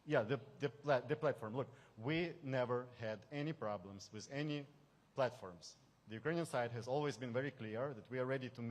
Yeah, the platform. Look, we never had any problems with any platforms. The Ukrainian side has always been very clear that we are ready to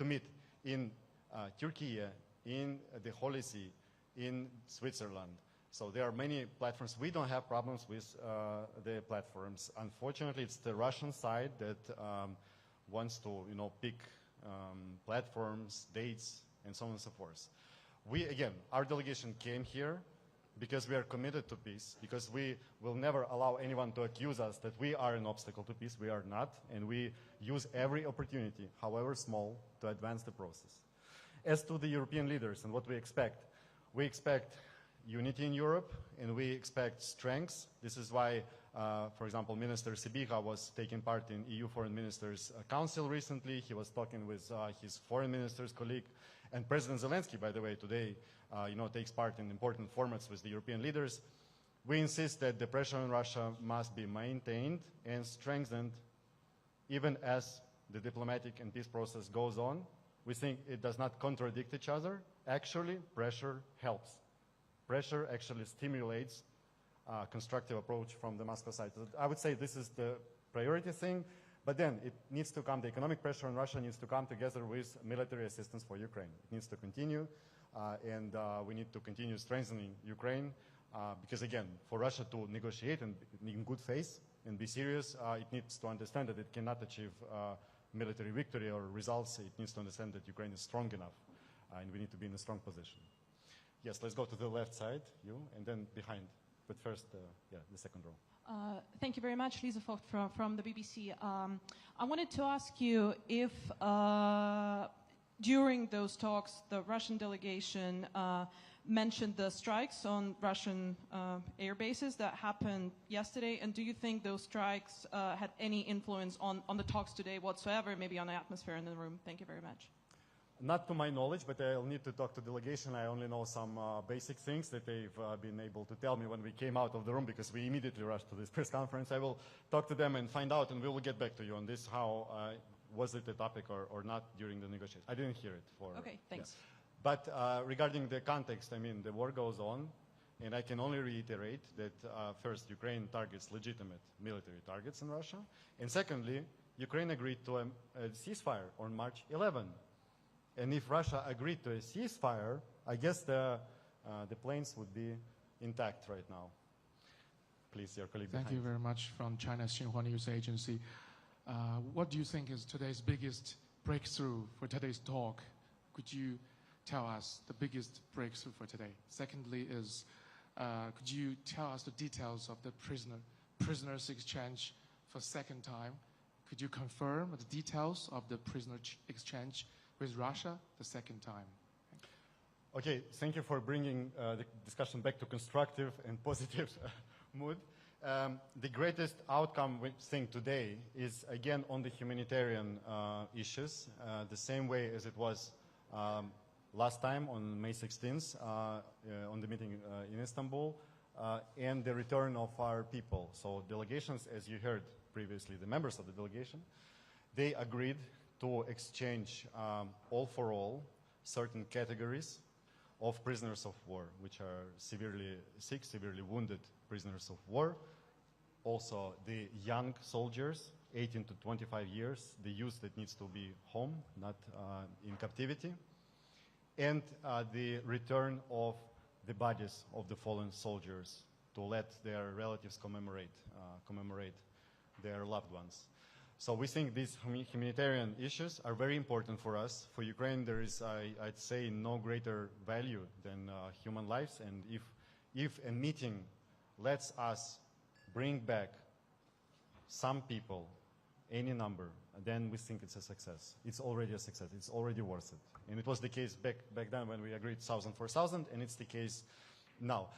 meet in Turkey, in the Holy See, in Switzerland. So there are many platforms. We don't have problems with the platforms. Unfortunately, it's the Russian side that wants to, pick platforms, dates, and so on and so forth. Our delegation came here because we are committed to peace, because we will never allow anyone to accuse us that we are an obstacle to peace. We are not, and we use every opportunity, however small, to advance the process. As to the European leaders and what we expect unity in Europe, and we expect strengths. This is why, for example, Minister Sibiha was taking part in EU Foreign Ministers' Council recently. He was talking with his foreign minister's colleague. And President Zelensky, by the way, today, takes part in important formats with the European leaders. We insist that the pressure on Russia must be maintained and strengthened even as the diplomatic and peace process goes on. We think it does not contradict each other. Actually, pressure helps. Pressure actually stimulates a constructive approach from the Moscow side. I would say this is the priority thing, but then it needs to come, the economic pressure on Russia needs to come together with military assistance for Ukraine. It needs to continue, and we need to continue strengthening Ukraine, because again, for Russia to negotiate and in good faith and be serious, it needs to understand that it cannot achieve military victory or results. It needs to understand that Ukraine is strong enough, and we need to be in a strong position. Yes, let's go to the left side, you, and then behind. But first, the second row. Thank you very much, Lisa Vogt from the BBC. I wanted to ask you if during those talks, the Russian delegation mentioned the strikes on Russian air bases that happened yesterday, and do you think those strikes had any influence on the talks today whatsoever, maybe on the atmosphere in the room? Thank you very much. Not to my knowledge, but I'll need to talk to the delegation. I only know some basic things that they've been able to tell me when we came out of the room, because we immediately rushed to this press conference. I will talk to them and find out, and we will get back to you on this, how was it a topic or not during the negotiation. I didn't hear it. Okay, thanks. Yeah. But regarding the context, I mean, the war goes on, and I can only reiterate that first, Ukraine targets legitimate military targets in Russia, and secondly, Ukraine agreed to a ceasefire on March 11. And if Russia agreed to a ceasefire, I guess the planes would be intact right now. Please, your colleague behind. Thank you very much from China's Xinhua News Agency. What do you think is today's biggest breakthrough for today's talk? Could you tell us the biggest breakthrough for today? Secondly is, could you tell us the details of the prisoners exchange for second time? Could you confirm the details of the prisoner exchange with Russia the second time? Okay, thank you for bringing the discussion back to constructive and positive mood. The greatest outcome we think today is again on the humanitarian issues, the same way as it was last time on May 16th on the meeting in Istanbul, and the return of our people. So delegations, as you heard previously, the members of the delegation, they agreed to exchange all for all certain categories of prisoners of war, which are severely sick, severely wounded prisoners of war. Also the young soldiers, 18 to 25 years, the youth that needs to be home, not in captivity. And the return of the bodies of the fallen soldiers to let their relatives commemorate their loved ones. So we think these humanitarian issues are very important for us. For Ukraine, there is, I'd say, no greater value than human lives. And if a meeting lets us bring back some people, any number, then we think it's a success. It's already a success. It's already worth it. And it was the case back then when we agreed 1,000 for 1,000, and it's the case now.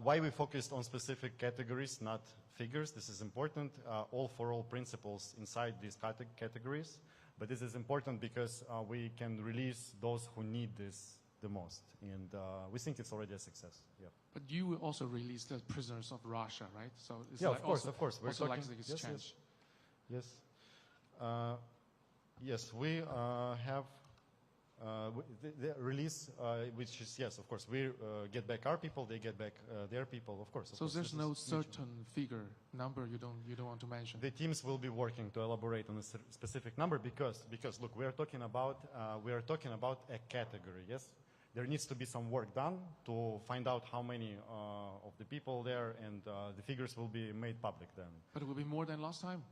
Why we focused on specific categories, not figures, this is important. All for all principles inside these categories. But this is important because we can release those who need this the most. And we think it's already a success. Yeah. But you will also release the prisoners of Russia, right? So it's yeah, like of course. We're also talking, like the exchange. Yes. Yes, we have the release, which is, yes, of course, we get back our people, they get back their people, of course. So there's no certain figure, number you don't want to mention? The teams will be working to elaborate on a specific number because look, we are talking about a category, yes? There needs to be some work done to find out how many of the people there, and the figures will be made public then. But it will be more than last time?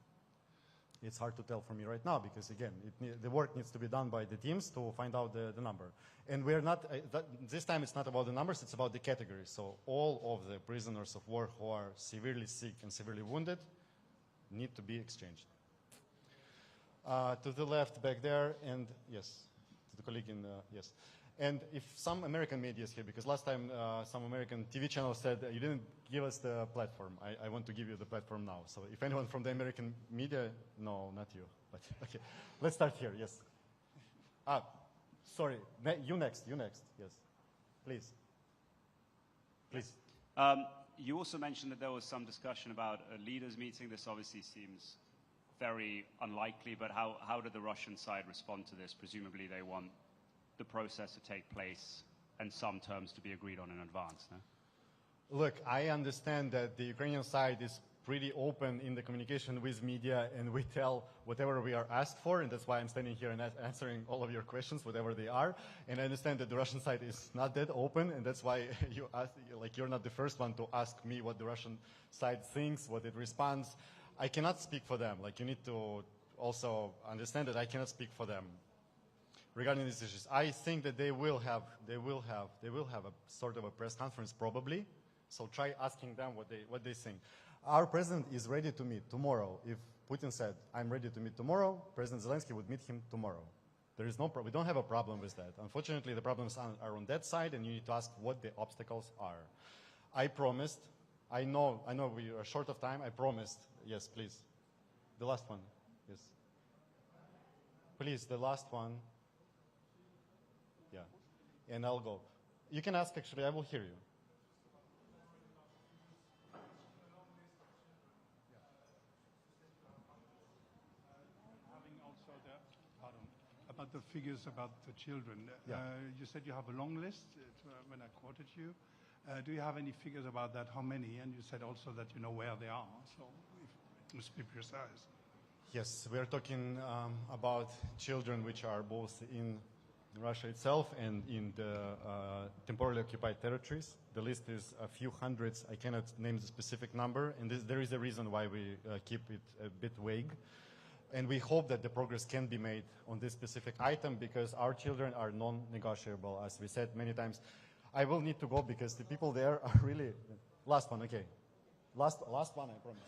It's hard to tell for me right now because, again, the work needs to be done by the teams to find out the number. And we're not, this time it's not about the numbers, it's about the categories. So all of the prisoners of war who are severely sick and severely wounded need to be exchanged. To the left back there, and yes, to the colleague in, yes. And if some American media is here, because last time some American TV channel said, you didn't give us the platform. I want to give you the platform now. So if anyone from the American media, no, not you. But okay, let's start here, yes. Sorry, you next, yes. Please. You also mentioned that there was some discussion about a leaders meeting. This obviously seems very unlikely, but how did the Russian side respond to this? Presumably they want the process to take place and some terms to be agreed on in advance, no? Look, I understand that the Ukrainian side is pretty open in the communication with media, and we tell whatever we are asked for, and that's why I'm standing here and answering all of your questions, whatever they are. And I understand that the Russian side is not that open, and that's why you're not the first one to ask me what the Russian side thinks, what it responds. I cannot speak for them. Like, you need to also understand that I cannot speak for them regarding these issues. I think that they will have a sort of a press conference probably. So try asking them what they think. Our president is ready to meet tomorrow. If Putin said, I'm ready to meet tomorrow, President Zelensky would meet him tomorrow. There is we don't have a problem with that. Unfortunately, the problems are on that side, and you need to ask what the obstacles are. I promised, I know we are short of time, I promised, yes, please. The last one, yes. Please, the last one. Yeah, and I'll go. You can ask, actually, I will hear you. Having also about the figures about the children. Yeah. You said you have a long list when I quoted you. Do you have any figures about that? How many? And you said also that you know where they are. So if, must be precise. Yes, we are talking about children which are both in Russia itself and in the temporarily occupied territories. The list is a few hundreds. I cannot name the specific number, and there is a reason why we keep it a bit vague. And we hope that the progress can be made on this specific item because our children are non-negotiable, as we said many times. I will need to go because the people there are really... Last one, okay. Last one, I promise.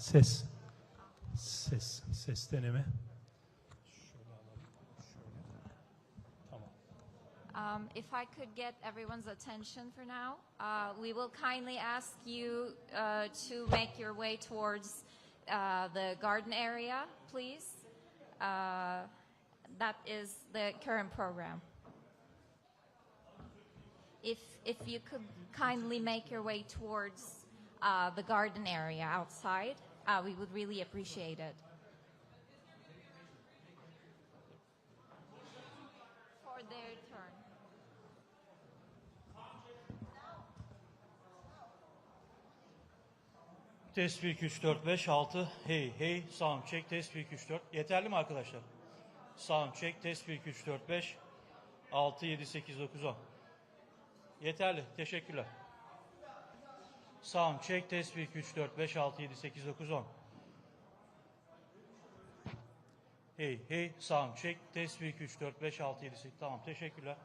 Ses deneme. Şöyle alalım. Şöyle. Tamam. If I could get everyone's attention for now, we will kindly ask you to make your way towards the garden area, please. That is the current program. If you could kindly make your way towards the garden area outside, we would really appreciate it. For their turn. Test 1, 2, 3, 4, 5, 6. Hey, hey. Sound check. Test 1, 2, 3, 4. Yeterli mi arkadaşlar? Sound check. Test 1, 2, 3, 4, 5, 6, 7, 8, 9, 10. Yeterli. Teşekkürler. Sound check. Test 1, 2, 3, 4, 5, 6, 7, 8, 9, 10. Hey, hey. Sound check. Test 1, 2, 3, 4, 5, 6, 7, 8. Tamam. Teşekkürler.